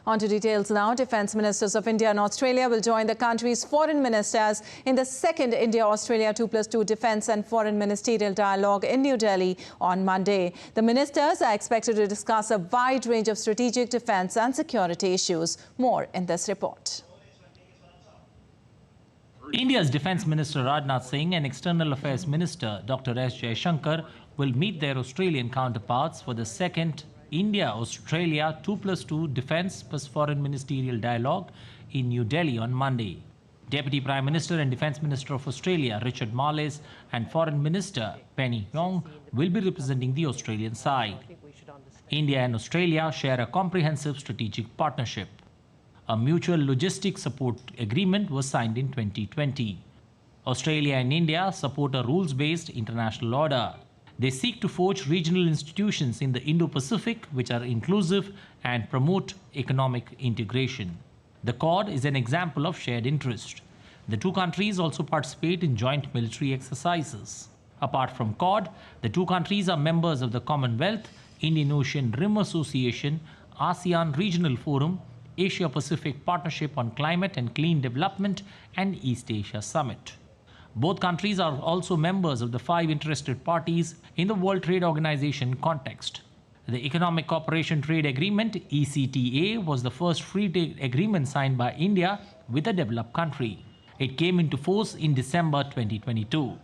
On to details now. Defence ministers of India and Australia will join the country's foreign ministers in the second India-Australia 2+2 defence and foreign ministerial dialogue in New Delhi on Monday. The ministers are expected to discuss a wide range of strategic defence and security issues. More in this report. India's Defence Minister Rajnath Singh and External Affairs Minister Dr. S. Jaishankar will meet their Australian counterparts for the second India-Australia 2+2 Defence plus Foreign Ministerial Dialogue in New Delhi on Monday. Deputy Prime Minister and Defence Minister of Australia Richard Marles and Foreign Minister Penny Wong will be representing the Australian side. India and Australia share a comprehensive strategic partnership. A mutual logistics support agreement was signed in 2020. Australia and India support a rules-based international order. They seek to forge regional institutions in the Indo-Pacific which are inclusive and promote economic integration. The Quad is an example of shared interest. The two countries also participate in joint military exercises. Apart from Quad, the two countries are members of the Commonwealth, Indian Ocean Rim Association, ASEAN Regional Forum, Asia-Pacific Partnership on Climate and Clean Development, and East Asia Summit. Both countries are also members of the 5 interested parties in the World Trade Organization context. The Economic Cooperation Trade Agreement (ECTA) was the first free trade agreement signed by India with a developed country. It came into force in December 2022.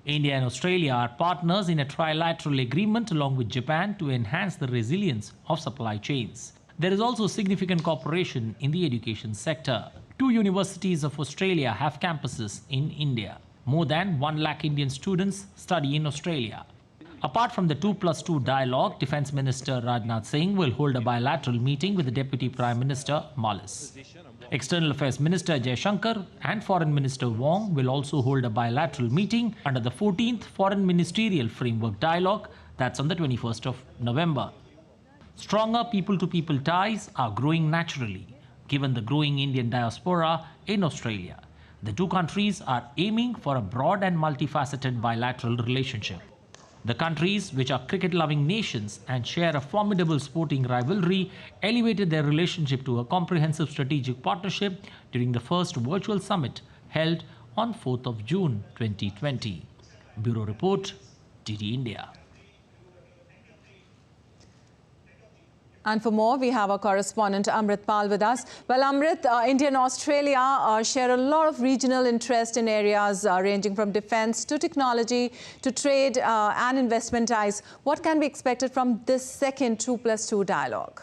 India and Australia are partners in a trilateral agreement along with Japan to enhance the resilience of supply chains. There is also significant cooperation in the education sector. 2 universities of Australia have campuses in India. More than 1 lakh Indian students study in Australia. Apart from the 2+2 dialogue, Defence Minister Rajnath Singh will hold a bilateral meeting with the Deputy Prime Minister Marles. External Affairs Minister Jaishankar and Foreign Minister Wong will also hold a bilateral meeting under the 14th Foreign Ministerial Framework Dialogue, that's on the 21st of November. Stronger people-to-people ties are growing naturally, given the growing Indian diaspora in Australia. The two countries are aiming for a broad and multifaceted bilateral relationship. The countries, which are cricket-loving nations and share a formidable sporting rivalry, elevated their relationship to a comprehensive strategic partnership during the first virtual summit held on 4th of June 2020. Bureau Report, DD India. And for more, we have our correspondent Amritpal with us. Well, Amrit, India and Australia share a lot of regional interest in areas ranging from defence to technology to trade and investment ties. What can be expected from this second 2+2 dialogue?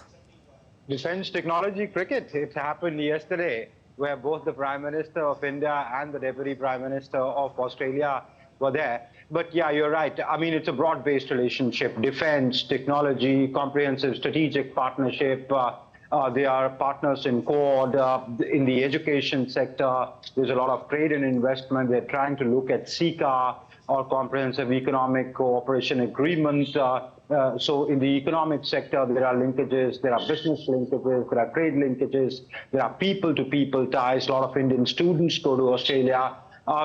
Defence, technology, cricket. It happened yesterday where both the Prime Minister of India and the Deputy Prime Minister of Australia were there. But yeah, you're right. I mean, it's a broad-based relationship. Defense, technology, comprehensive strategic partnership. They are partners in Quad, in the education sector. There's a lot of trade and investment. They're trying to look at CECA, or Comprehensive Economic Cooperation Agreement. So in the economic sector, there are linkages, there are business linkages, there are trade linkages, there are people-to-people ties. A lot of Indian students go to Australia.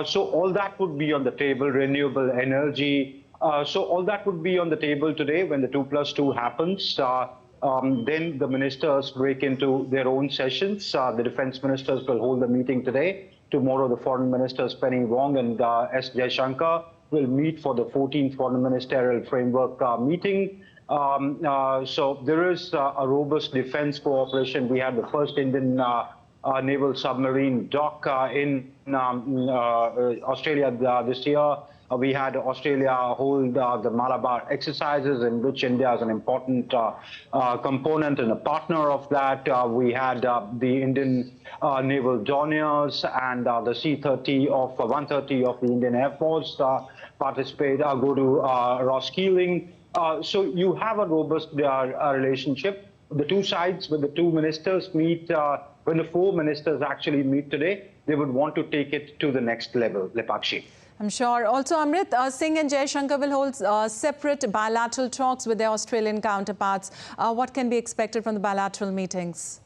So all that would be on the table, renewable energy. So all that would be on the table today when the 2+2 happens. Then the ministers break into their own sessions. The defense ministers will hold a meeting today. Tomorrow, the foreign ministers Penny Wong and S. Jaishankar will meet for the 14th Foreign Ministerial Framework meeting. So there is a robust defense cooperation. We had the first Indian naval submarine dock in Australia this year. We had Australia hold the Malabar exercises, in which India is an important component and a partner of that. We had the Indian naval Dorniers and the C-130 of the Indian Air Force participate, go to Roskilde. So you have a robust relationship. The two sides, when the two ministers meet, when the 4 ministers actually meet today, they would want to take it to the next level. Lepakshi. I'm sure. Also, Amrit, Singh and Jaishankar will hold separate bilateral talks with their Australian counterparts. What can be expected from the bilateral meetings?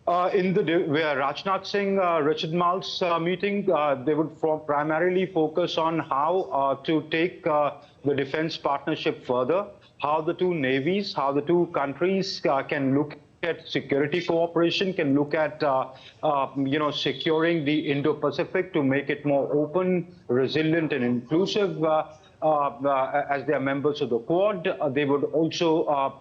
Where Rajnath Singh, Richard Marles meeting, they would primarily focus on how to take the defense partnership further, how the two navies, how the two countries can look at security cooperation, can look at securing the Indo-Pacific to make it more open, resilient, and inclusive. As they are members of the Quad, they would also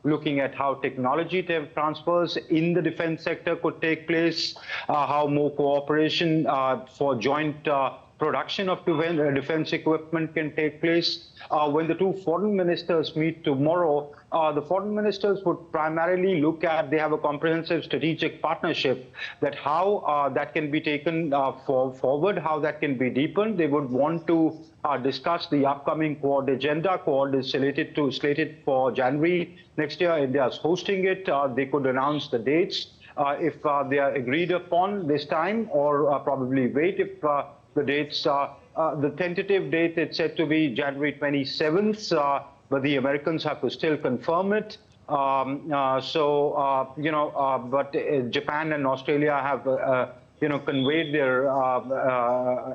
looking at how technology transfers in the defense sector could take place, how more cooperation for joint production of defense equipment can take place. When the two foreign ministers meet tomorrow, the foreign ministers would primarily look at, they have a comprehensive strategic partnership, that how that can be taken forward, how that can be deepened. They would want to discuss the upcoming Quad agenda. Quad is slated for January next year. India is hosting it. They could announce the dates if they are agreed upon this time, or probably wait if the dates are. The tentative date, it's said to be January 27th, but the Americans have to still confirm it. But Japan and Australia have, conveyed their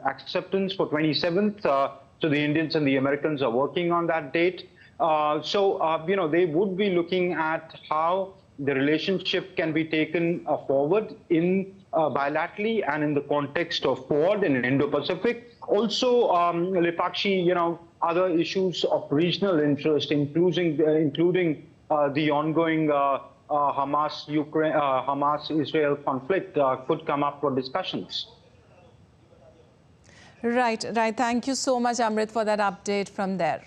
acceptance for 27th. So the Indians and the Americans are working on that date. They would be looking at how the relationship can be taken forward in bilaterally and in the context of Quad and Indo-Pacific. Also, Lipakshi, other issues of regional interest, including the ongoing Hamas-Israel conflict, could come up for discussions. Right. Thank you so much, Amrit, for that update from there.